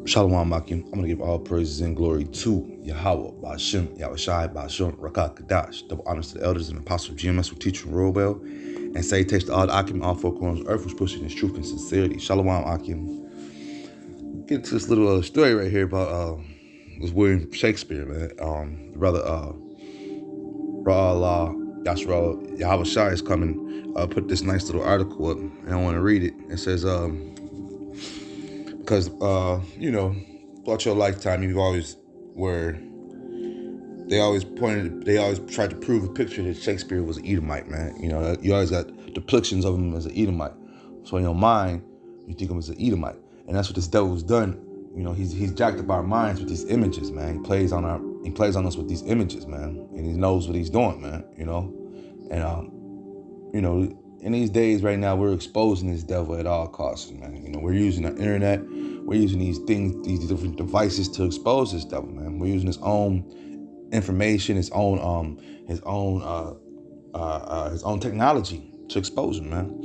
Shalom Akim. I'm going to give all praises and glory to Yahweh, Ba'ashem, Yahushai, Ba'ashem, Rakah, Kadash. Double honors to the elders and apostles, GMS, who teach and rule well. And salutations to all the Akim, all four corners of earth, who's pushing his truth and sincerity. Shalom Akim. Get into this little story right here about this William Shakespeare, man. The brother Ra'Allah Yashra Yahushai is coming. Put this nice little article up, and I want to read it. It says, because throughout your lifetime you've always they always tried to prove a picture that Shakespeare was an Edomite, man. You always got depictions of him as an Edomite, so in your mind you think of him as an Edomite, and that's what this devil's done. He's jacked up our minds with these images, man. He plays on us with these images, man, and he knows what he's doing, man. In these days right now, we're exposing this devil at all costs, man. We're using the internet, we're using these different devices to expose this devil, man. We're using his own information, his own technology to expose him, man.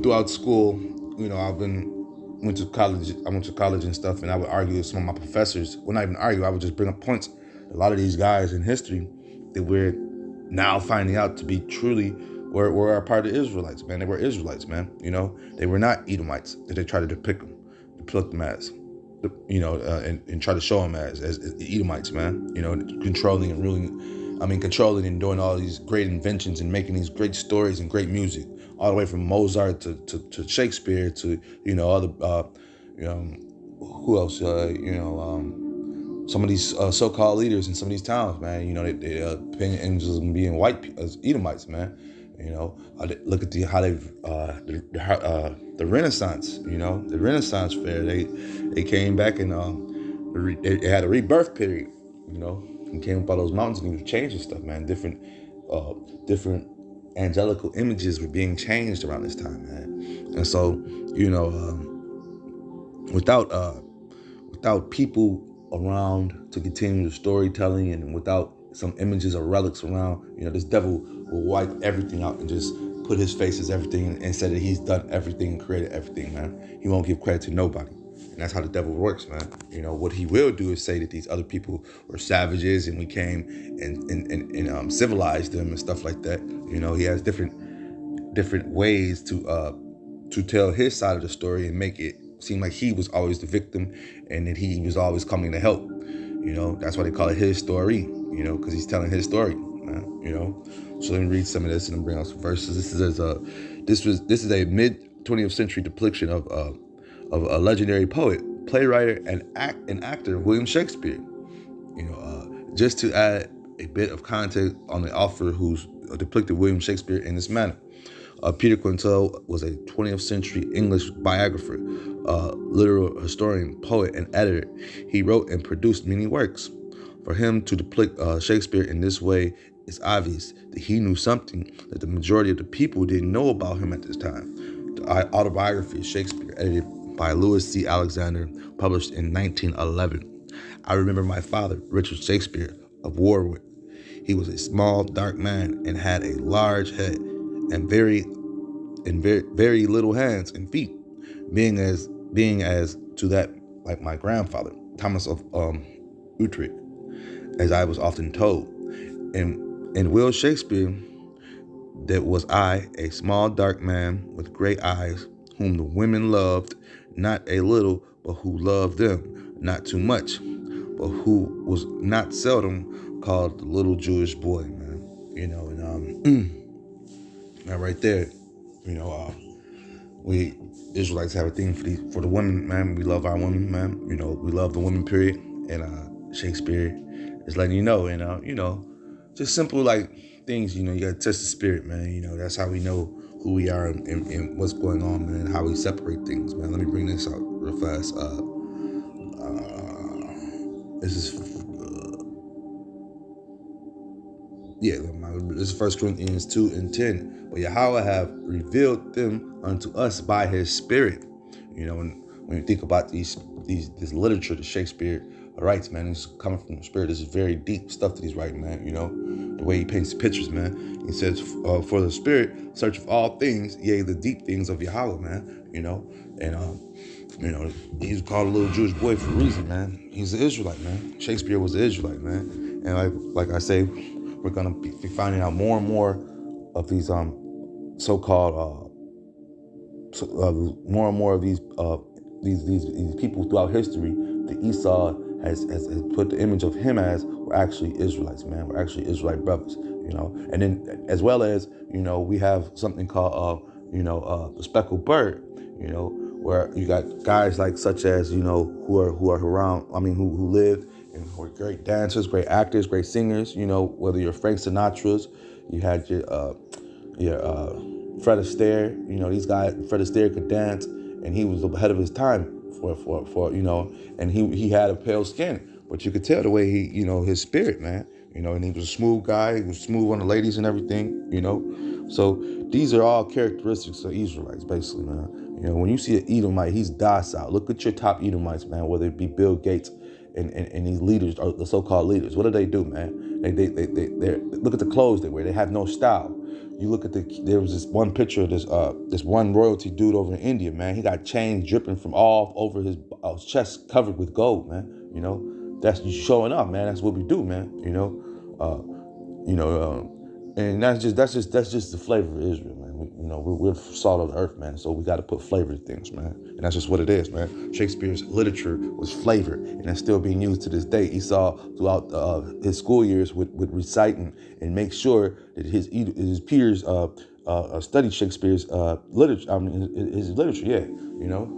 Throughout school, I went to college and stuff, and I would argue with some of my professors. Well, not even argue, I would just bring up points. A lot of these guys in history that we're now finding out to be truly were a part of the Israelites, man. They were Israelites, man. They were not Edomites that they try to depict them as, and try to show them as Edomites, man. Controlling and ruling, controlling and doing all these great inventions and making these great stories and great music, all the way from Mozart to Shakespeare to other who else? Some of these so-called leaders in some of these towns, man. They paint angels and being white as Edomites, man. Look at how they've the Renaissance. The Renaissance fair. They came back and they had a rebirth period. And came up all those mountains and he was changing stuff, man. Different angelical images were being changed around this time, man. And so without people around to continue the storytelling, and without some images or relics around, this devil will wipe everything out and just put his face as everything and say that he's done everything and created everything, man. He won't give credit to nobody. And that's how the devil works, man. What he will do is say that these other people were savages and we came and civilized them and stuff like that. He has different ways to tell his side of the story and make it seem like he was always the victim and that he was always coming to help. That's why they call it his story, because he's telling his story, man. So let me read some of this and bring out some verses. This is a mid 20th century depiction of a legendary poet, playwright, and actor, William Shakespeare. Just to add a bit of context on the author who's depicted William Shakespeare in this manner. Peter Quintel was a 20th century English biographer, literal historian, poet, and editor. He wrote and produced many works. For him to depict Shakespeare in this way, it's obvious that he knew something that the majority of the people didn't know about him at this time. The autobiography of Shakespeare, edited by Louis C. Alexander, published in 1911. I remember my father, Richard Shakespeare of Warwick. He was a small, dark man and had a large head and very little hands and feet, being as to that like my grandfather, Thomas of Utrecht, as I was often told. And Will Shakespeare, that was I, a small dark man with great eyes, whom the women loved not a little, but who loved them not too much, but who was not seldom called the little Jewish boy, man. Now right there, we Israelites have a thing for the women, man. We love our women, man. We love the women, period. And Shakespeare is letting just simple like things. You gotta test the spirit, man. That's how we know who we are and what's going on, man, and how we separate things, man. Let me bring this out real fast. This is 1 Corinthians 2:10. But Yahweh have revealed them unto us by his Spirit. And when you think about this literature that Shakespeare writes, man, it's coming from the spirit. This is very deep stuff that he's writing, man. The way he paints pictures, man. He says, for the spirit, search of all things, yea, the deep things of Yahweh, man. And he's called a little Jewish boy for a reason, man. He's an Israelite, man. Shakespeare was an Israelite, man. And like I say, we're gonna be finding out more and more of these so-called more and more of these people throughout history that Esau has put the image of him as were actually Israelites, man. We're actually Israelite brothers, And then as well as, we have something called the speckled bird, where you got guys like such as, who are around, who live and who are great dancers, great actors, great singers, whether you're Frank Sinatra's, you had your Fred Astaire, these guys. Fred Astaire could dance, and he was ahead of his time for and he had a pale skin, but you could tell the way he, his spirit, man, and he was a smooth guy. He was smooth on the ladies and everything, So these are all characteristics of Israelites, basically, man. When you see an Edomite, he's docile. Look at your top Edomites, man, whether it be Bill Gates and these leaders, or the so-called leaders. What do, man? They look at the clothes they wear. They have no style. You look at there was this one picture of this one royalty dude over in India, man. He got chains dripping from all over his chest, covered with gold, man. That's showing up, man. That's what we do, man. And that's just the flavor of Israel, man. We're salt of the earth, man. So we got to put flavor to things, man. And that's just what it is, man. Shakespeare's literature was flavor, and it's still being used to this day. Esau, throughout his school years, would recite and make sure that his peers studied Shakespeare's literature. His literature, yeah.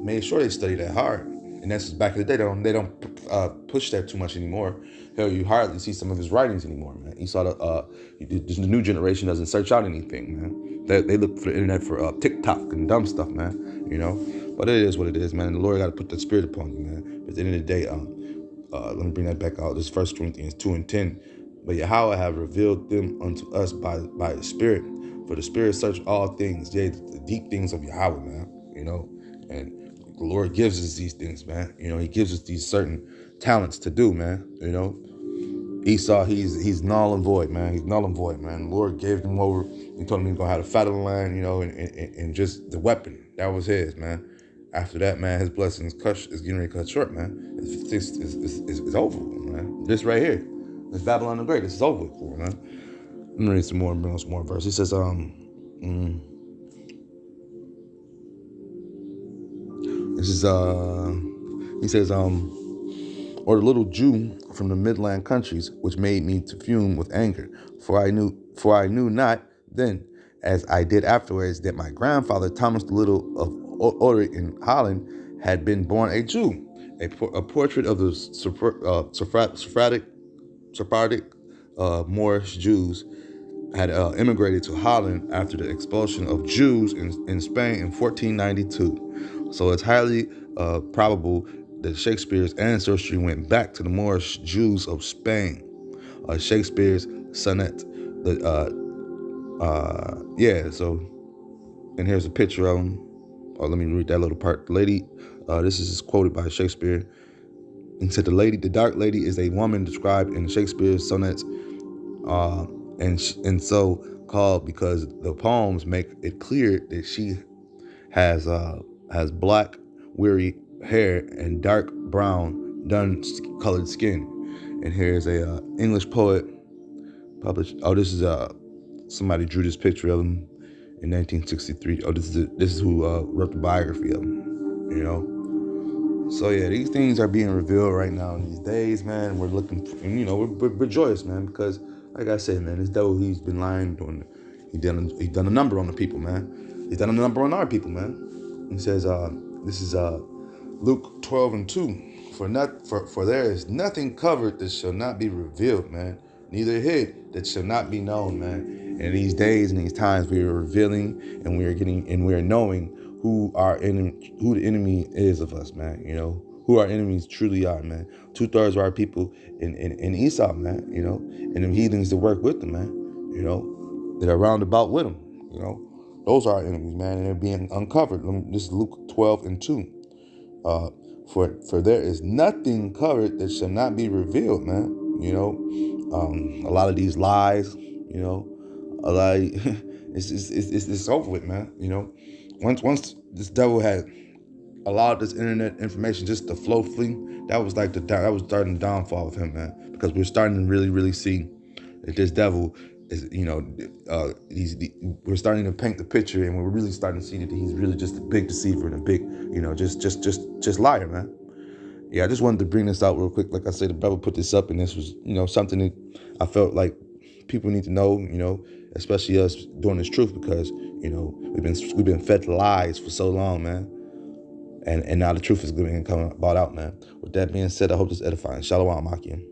Made sure they studied that hard. And that's back in the day. They don't push that too much anymore. Hell, you hardly see some of his writings anymore, man. The new generation doesn't search out anything, man. They look for the internet for TikTok and dumb stuff, man. But it is what it is, man. The Lord got to put that spirit upon you, man. But at the end of the day, let me bring that back out. This is 1 Corinthians 2:10. But Yahweh have revealed them unto us by the Spirit. For the Spirit search all things, yea, the deep things of Yahweh, man. And the Lord gives us these things, man. He gives us these certain talents to do, man. Esau, he's null and void, man. He's null and void, man. The Lord gave him over. He told him he was going to have the fat of the land, and just the weapon. That was his, man. After that, man, his blessings is getting ready to cut short, man. It's over with, man. This right here. This Babylon the Great. This is over with, man. Let me read some more and bring on some more verse. He says, he says, or the little Jew from the midland countries, which made me to fume with anger. For I knew not then, as I did afterwards, that my grandfather, Thomas the Little of Orderic in Holland, had been born a Jew. A portrait of the Sephardic Moorish Jews had immigrated to Holland after the expulsion of Jews in Spain in 1492. So it's highly probable that Shakespeare's ancestry went back to the Moorish Jews of Spain. Shakespeare's sonnet. So, and here's a picture of him. Let me read that little part. The lady, this is quoted by Shakespeare. He said, the dark lady is a woman described in Shakespeare's sonnets, and so called because the poems make it clear that she has black, weary hair and dark brown, dun-colored skin. And here's a English poet published. Oh, this is somebody drew this picture of him in 1963. Oh, this is who wrote the biography of him. So yeah, these things are being revealed right now in these days, man. We're looking, we're joyous, man, because like I said, man, this devil, he's been lying. He done a number on the people, man. He's done a number on our people, man. He says, this is Luke 12:2. For there is nothing covered that shall not be revealed, man. Neither hid that shall not be known, man. In these days and these times, we are revealing and we are knowing who the enemy is of us, man. Who our enemies truly are, man. 2/3 of our people in Esau, man. And them heathens that work with them, man. That are round about with them. Those are our enemies, man, and they're being uncovered. This is Luke 12:2. Uh, for there is nothing covered that shall not be revealed, man. A lot of these lies, a lot. It's over with, man. Once this devil had allowed this internet information just to flow free, that was like that was starting the downfall of him, man. Because we're starting to really see that this devil is, we're starting to paint the picture, and we're really starting to see that he's really just a big deceiver and a big, just liar, man. Yeah, I just wanted to bring this out real quick. Like I said, the brother put this up, and this was, something that I felt like people need to know, especially us doing this truth, because, we've been fed lies for so long, man. And now the truth is going to come about out, man. With that being said, I hope this is edifying. Shalom, Akim.